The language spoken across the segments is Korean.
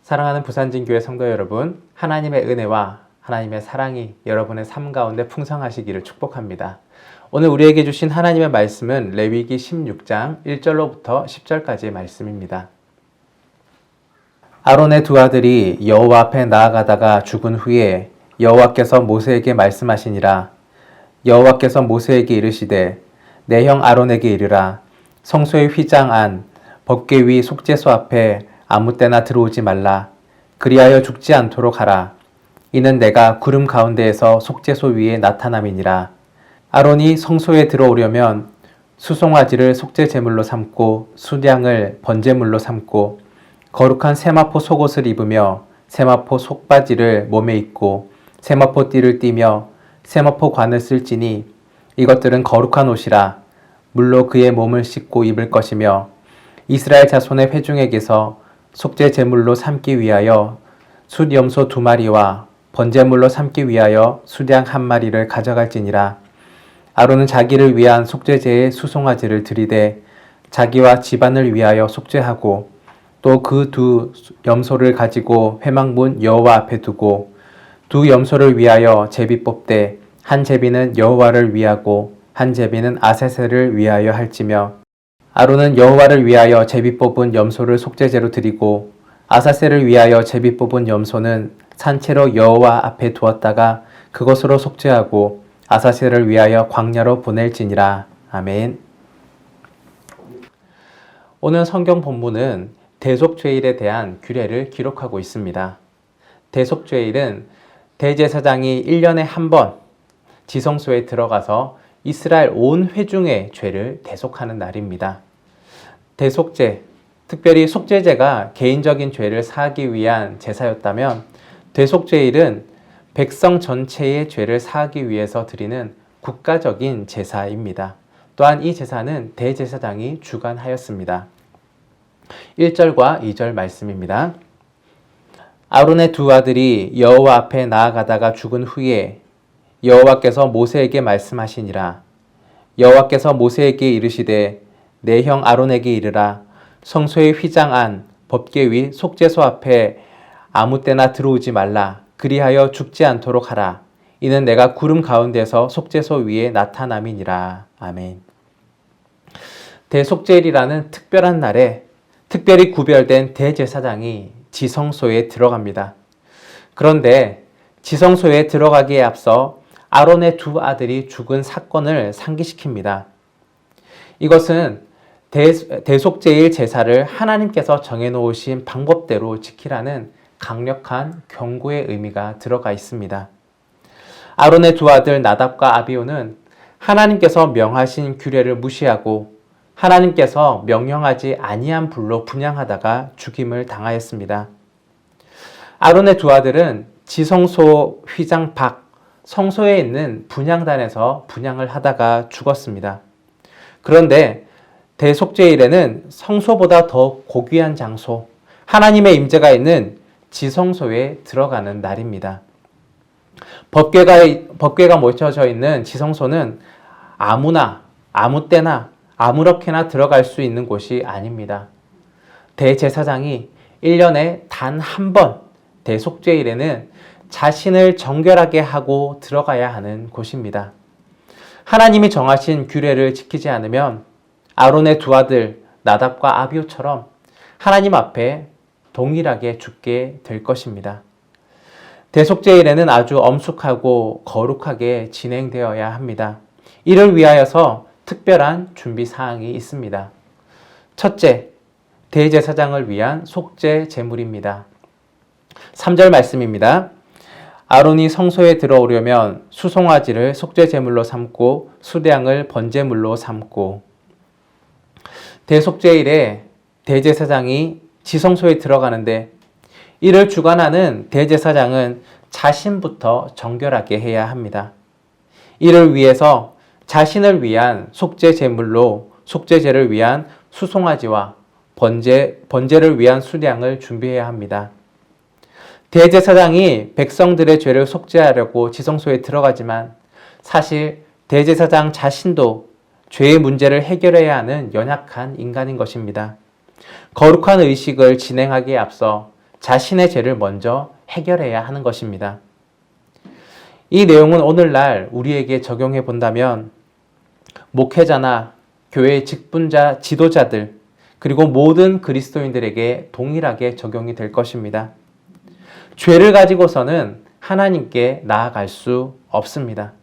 사랑하는 부산진교회 성도 여러분, 하나님의 은혜와 하나님의 사랑이 여러분의 삶 가운데 풍성하시기를 축복합니다. 오늘 우리에게 주신 하나님의 말씀은 레위기 16장 1절로부터 10절까지의 말씀입니다. 아론의 두 아들이 여호와 앞에 나아가다가 죽은 후에 여호와께서 모세에게 말씀하시니라. 여호와께서 모세에게 이르시되 내 형 아론에게 이르라. 성소의 휘장 안 법궤 위 속죄소 앞에 아무 때나 들어오지 말라. 그리하여 죽지 않도록 하라. 이는 내가 구름 가운데에서 속죄소 위에 나타남이니라. 아론이 성소에 들어오려면 수송아지를 속죄 제물로 삼고 수량을 번제물로 삼고 거룩한 세마포 속옷을 입으며 세마포 속바지를 몸에 입고 세마포 띠를 띠며 세마포 관을 쓸지니 이것들은 거룩한 옷이라. 물로 그의 몸을 씻고 입을 것이며 이스라엘 자손의 회중에게서 속죄 제물로 삼기 위하여 숫염소 2마리와 번제물로 삼기 위하여 수량 1마리를 가져갈지니라. 아론은 자기를 위한 속죄제의 수송아지를 들이되 자기와 집안을 위하여 속죄하고 또 그 두 염소를 가지고 회막문 여호와 앞에 두고 두 염소를 위하여 제비 뽑되 한 제비는 여호와를 위하고 한 제비는 아세셀을 위하여 할지며 아론은 여호와를 위하여 제비 뽑은 염소를 속죄제로 드리고 아사셀을 위하여 제비 뽑은 염소는 산채로 여호와 앞에 두었다가 그것으로 속죄하고 아사셀을 위하여 광야로 보낼지니라. 아멘. 오늘 성경 본문은 대속죄일에 대한 규례를 기록하고 있습니다. 대속죄일은 대제사장이 1년에 한 번 지성소에 들어가서 이스라엘 온 회중의 죄를 대속하는 날입니다. 대속죄, 특별히 속죄제가 개인적인 죄를 사하기 위한 제사였다면 대속죄일은 백성 전체의 죄를 사하기 위해서 드리는 국가적인 제사입니다. 또한 이 제사는 대제사장이 주관하였습니다. 1절과 2절 말씀입니다. 아론의 두 아들이 여호와 앞에 나아가다가 죽은 후에 여호와께서 모세에게 말씀하시니라. 여호와께서 모세에게 이르시되 내 형 아론에게 이르라. 성소의 휘장 안 법궤 위 속죄소 앞에 아무 때나 들어오지 말라. 그리하여 죽지 않도록 하라. 이는 내가 구름 가운데서 속죄소 위에 나타남이니라. 아멘. 대속죄일이라는 특별한 날에 특별히 구별된 대제사장이 지성소에 들어갑니다. 그런데 지성소에 들어가기에 앞서 아론의 두 아들이 죽은 사건을 상기시킵니다. 이것은 대속죄일 제사를 하나님께서 정해놓으신 방법대로 지키라는 강력한 경고의 의미가 들어가 있습니다. 아론의 두 아들 나답과 아비오는 하나님께서 명하신 규례를 무시하고 하나님께서 명령하지 아니한 불로 분향하다가 죽임을 당하였습니다. 아론의 두 아들은 지성소 휘장 밖 성소에 있는 분향단에서 분향을 하다가 죽었습니다. 그런데 대속죄일에는 성소보다 더 고귀한 장소, 하나님의 임재가 있는 지성소에 들어가는 날입니다. 법궤가 모셔져 있는 지성소는 아무나, 아무 때나, 아무렇게나 들어갈 수 있는 곳이 아닙니다. 대제사장이 1년에 단 한 번 대속죄일에는 자신을 정결하게 하고 들어가야 하는 곳입니다. 하나님이 정하신 규례를 지키지 않으면 아론의 두 아들 나답과 아비오처럼 하나님 앞에 동일하게 죽게 될 것입니다. 대속죄일에는 아주 엄숙하고 거룩하게 진행되어야 합니다. 이를 위하여서 특별한 준비 사항이 있습니다. 첫째, 대제사장을 위한 속죄 제물입니다. 3절 말씀입니다. 아론이 성소에 들어오려면 수송아지를 속죄 제물로 삼고 수량을 번제물로 삼고. 대속죄일에 대제사장이 지성소에 들어가는데 이를 주관하는 대제사장은 자신부터 정결하게 해야 합니다. 이를 위해서 자신을 위한 속죄 제물로 속죄제를 위한 수송아지와 번제를 위한 수량을 준비해야 합니다. 대제사장이 백성들의 죄를 속죄하려고 지성소에 들어가지만 사실 대제사장 자신도 죄의 문제를 해결해야 하는 연약한 인간인 것입니다. 거룩한 의식을 진행하기에 앞서 자신의 죄를 먼저 해결해야 하는 것입니다. 이 내용은 오늘날 우리에게 적용해 본다면 목회자나 교회의 직분자, 지도자들, 그리고 모든 그리스도인들에게 동일하게 적용이 될 것입니다. 죄를 가지고서는 하나님께 나아갈 수 없습니다.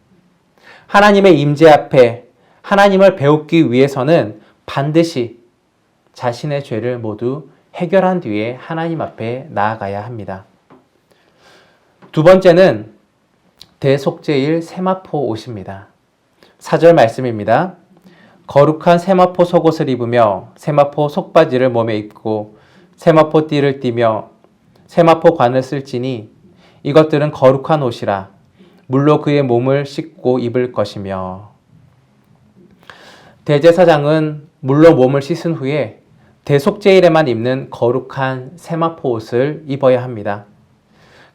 하나님의 임재 앞에 하나님을 배우기 위해서는 반드시 자신의 죄를 모두 해결한 뒤에 하나님 앞에 나아가야 합니다. 두 번째는 대속죄일 세마포 옷입니다. 4절 말씀입니다. 거룩한 세마포 속옷을 입으며 세마포 속바지를 몸에 입고 세마포 띠를 띠며 세마포 관을 쓸지니 이것들은 거룩한 옷이라 물로 그의 몸을 씻고 입을 것이며. 대제사장은 물로 몸을 씻은 후에 대속죄일에만 입는 거룩한 세마포 옷을 입어야 합니다.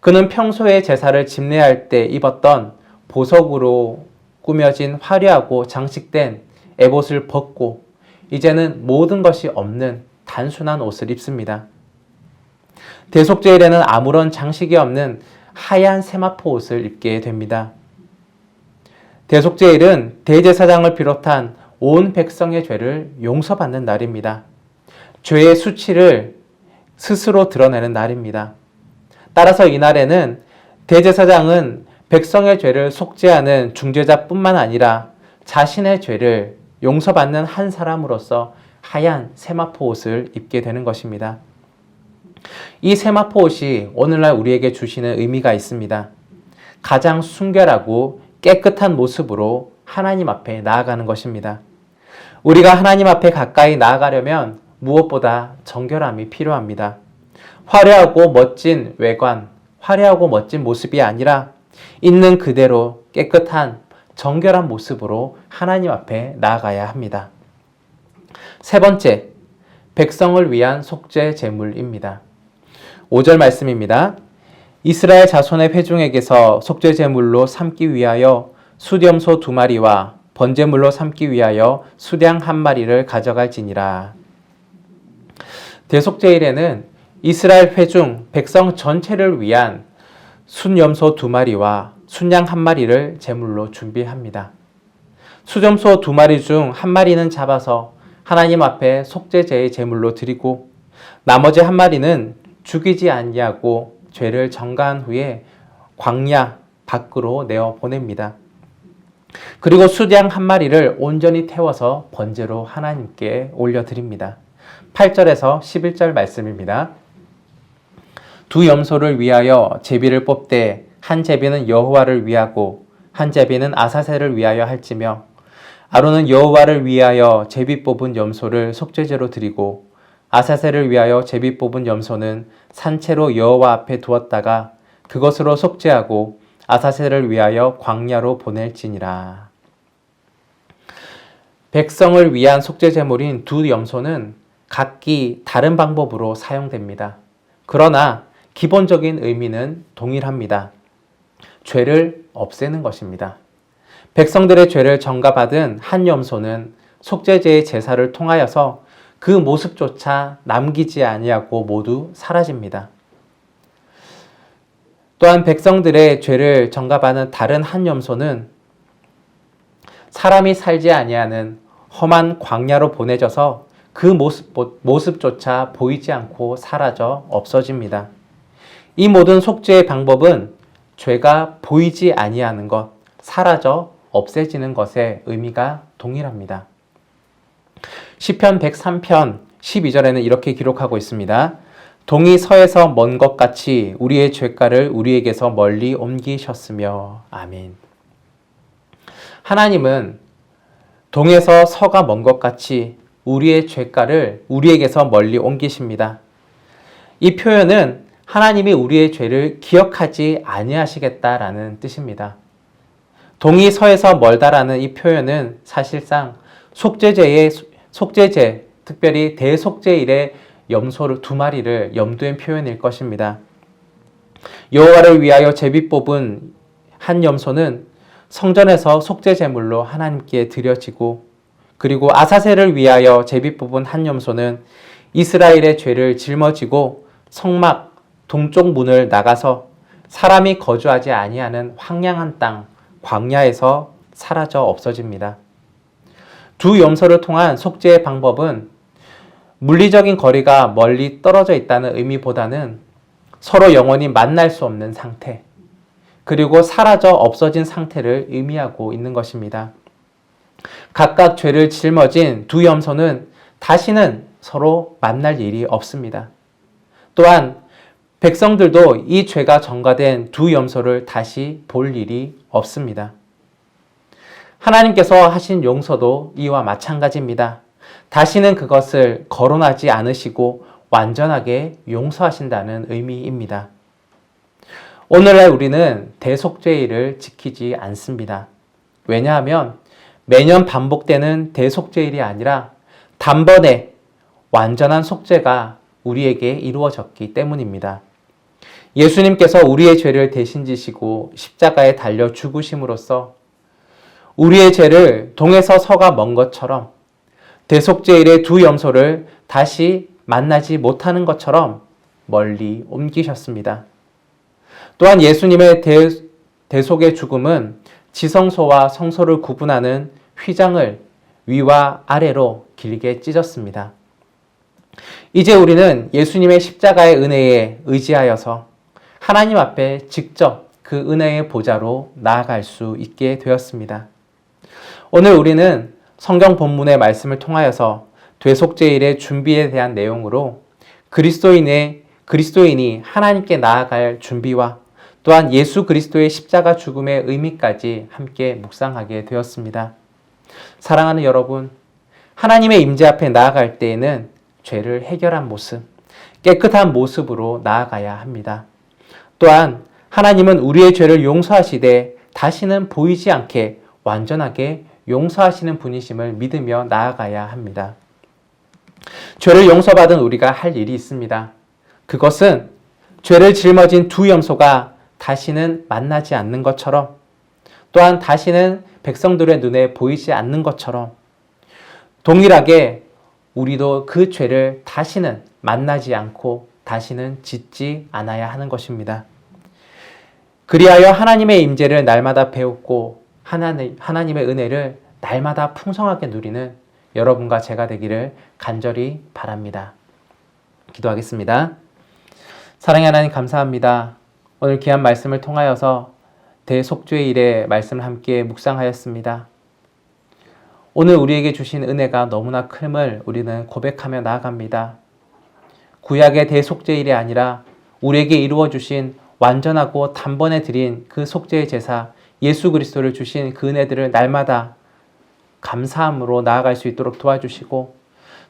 그는 평소에 제사를 집례할 때 입었던 보석으로 꾸며진 화려하고 장식된 에봇을 벗고 이제는 모든 것이 없는 단순한 옷을 입습니다. 대속죄일에는 아무런 장식이 없는 하얀 세마포 옷을 입게 됩니다. 대속죄일은 대제사장을 비롯한 온 백성의 죄를 용서받는 날입니다. 죄의 수치를 스스로 드러내는 날입니다. 따라서 이날에는 대제사장은 백성의 죄를 속죄하는 중재자뿐만 아니라 자신의 죄를 용서받는 한 사람으로서 하얀 세마포 옷을 입게 되는 것입니다. 이 세마포 옷이 오늘날 우리에게 주시는 의미가 있습니다. 가장 순결하고 깨끗한 모습으로 하나님 앞에 나아가는 것입니다. 우리가 하나님 앞에 가까이 나아가려면 무엇보다 정결함이 필요합니다. 화려하고 멋진 외관, 화려하고 멋진 모습이 아니라 있는 그대로 깨끗한 정결한 모습으로 하나님 앞에 나아가야 합니다. 세 번째, 백성을 위한 속죄 제물입니다. 5절 말씀입니다. 이스라엘 자손의 회중에게서 속죄 제물로 삼기 위하여 수염소 2마리와 번제물로 삼기 위하여 수량 1마리를 가져갈지니라. 대속죄일에는 이스라엘 회중 백성 전체를 위한 순염소 2마리와 순양 1마리를 제물로 준비합니다. 수염소 2마리 중 1마리는 잡아서 하나님 앞에 속죄제의 제물로 드리고 나머지 1마리는 죽이지 아니하고 죄를 정가한 후에 광야 밖으로 내어 보냅니다. 그리고 수양 1마리를 온전히 태워서 번제로 하나님께 올려드립니다. 8절에서 11절 말씀입니다. 두 염소를 위하여 제비를 뽑되 한 제비는 여호와를 위하고 한 제비는 아사셀을 위하여 할지며 아론은 여호와를 위하여 제비 뽑은 염소를 속죄제로 드리고 아사셀을 위하여 제비 뽑은 염소는 산채로 여호와 앞에 두었다가 그것으로 속죄하고 아사셀을 위하여 광야로 보낼지니라. 백성을 위한 속죄 제물인 두 염소는 각기 다른 방법으로 사용됩니다. 그러나 기본적인 의미는 동일합니다. 죄를 없애는 것입니다. 백성들의 죄를 전가받은 한 염소는 속죄제의 제사를 통하여서 그 모습조차 남기지 아니하고 모두 사라집니다. 또한 백성들의 죄를 전가받은 다른 한 염소는 사람이 살지 아니하는 험한 광야로 보내져서 그 모습조차 보이지 않고 사라져 없어집니다. 이 모든 속죄의 방법은 죄가 보이지 아니하는 것, 사라져 없애지는 것의 의미가 동일합니다. 시편 103편 12절에는 이렇게 기록하고 있습니다. 동이 서에서 먼 것 같이 우리의 죄가를 우리에게서 멀리 옮기셨으며. 아멘. 하나님은 동에서 서가 먼 것 같이 우리의 죄가를 우리에게서 멀리 옮기십니다. 이 표현은 하나님이 우리의 죄를 기억하지 아니하시겠다라는 뜻입니다. 동이 서에서 멀다라는 이 표현은 사실상 속죄제, 특별히 대속죄일의 염소를 2마리를 염두에 표현일 것입니다. 여호와를 위하여 제비 뽑은 한 염소는 성전에서 속죄 제물로 하나님께 드려지고, 그리고 아사셀을 위하여 제비 뽑은 한 염소는 이스라엘의 죄를 짊어지고 성막 동쪽 문을 나가서 사람이 거주하지 아니하는 황량한 땅, 광야에서 사라져 없어집니다. 두 염소를 통한 속죄의 방법은 물리적인 거리가 멀리 떨어져 있다는 의미보다는 서로 영원히 만날 수 없는 상태, 그리고 사라져 없어진 상태를 의미하고 있는 것입니다. 각각 죄를 짊어진 두 염소는 다시는 서로 만날 일이 없습니다. 또한 백성들도 이 죄가 전가된 두 염소를 다시 볼 일이 없습니다. 하나님께서 하신 용서도 이와 마찬가지입니다. 다시는 그것을 거론하지 않으시고 완전하게 용서하신다는 의미입니다. 오늘날 우리는 대속죄일을 지키지 않습니다. 왜냐하면 매년 반복되는 대속죄일이 아니라 단번에 완전한 속죄가 우리에게 이루어졌기 때문입니다. 예수님께서 우리의 죄를 대신 지시고 십자가에 달려 죽으심으로써 우리의 죄를 동에서 서가 먼 것처럼 대속죄일의 두 염소를 다시 만나지 못하는 것처럼 멀리 옮기셨습니다. 또한 예수님의 대속의 죽음은 지성소와 성소를 구분하는 휘장을 위와 아래로 길게 찢었습니다. 이제 우리는 예수님의 십자가의 은혜에 의지하여서 하나님 앞에 직접 그 은혜의 보좌로 나아갈 수 있게 되었습니다. 오늘 우리는 성경 본문의 말씀을 통하여서 대속죄일의 준비에 대한 내용으로 그리스도인이 하나님께 나아갈 준비와 또한 예수 그리스도의 십자가 죽음의 의미까지 함께 묵상하게 되었습니다. 사랑하는 여러분, 하나님의 임재 앞에 나아갈 때에는 죄를 해결한 모습, 깨끗한 모습으로 나아가야 합니다. 또한 하나님은 우리의 죄를 용서하시되 다시는 보이지 않게 완전하게 용서하시는 분이심을 믿으며 나아가야 합니다. 죄를 용서받은 우리가 할 일이 있습니다. 그것은 죄를 짊어진 두 염소가 다시는 만나지 않는 것처럼, 또한 다시는 백성들의 눈에 보이지 않는 것처럼 동일하게 우리도 그 죄를 다시는 만나지 않고 다시는 짓지 않아야 하는 것입니다. 그리하여 하나님의 임재를 날마다 배웠고 하나님의 은혜를 날마다 풍성하게 누리는 여러분과 제가 되기를 간절히 바랍니다. 기도하겠습니다. 사랑의 하나님, 감사합니다. 오늘 귀한 말씀을 통하여서 대속죄일의 말씀을 함께 묵상하였습니다. 오늘 우리에게 주신 은혜가 너무나 큼을 우리는 고백하며 나아갑니다. 구약의 대속죄일이 아니라 우리에게 이루어 주신 완전하고 단번에 드린 그 속죄의 제사 예수 그리스도를 주신 그 은혜들을 날마다 감사함으로 나아갈 수 있도록 도와주시고,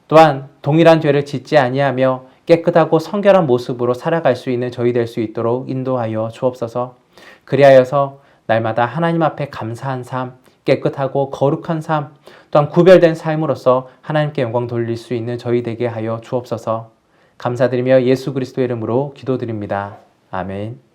또한 동일한 죄를 짓지 아니하며 깨끗하고 성결한 모습으로 살아갈 수 있는 저희 될 수 있도록 인도하여 주옵소서. 그리하여서 날마다 하나님 앞에 감사한 삶, 깨끗하고 거룩한 삶, 또한 구별된 삶으로서 하나님께 영광 돌릴 수 있는 저희 되게 하여 주옵소서. 감사드리며 예수 그리스도의 이름으로 기도드립니다. 아멘.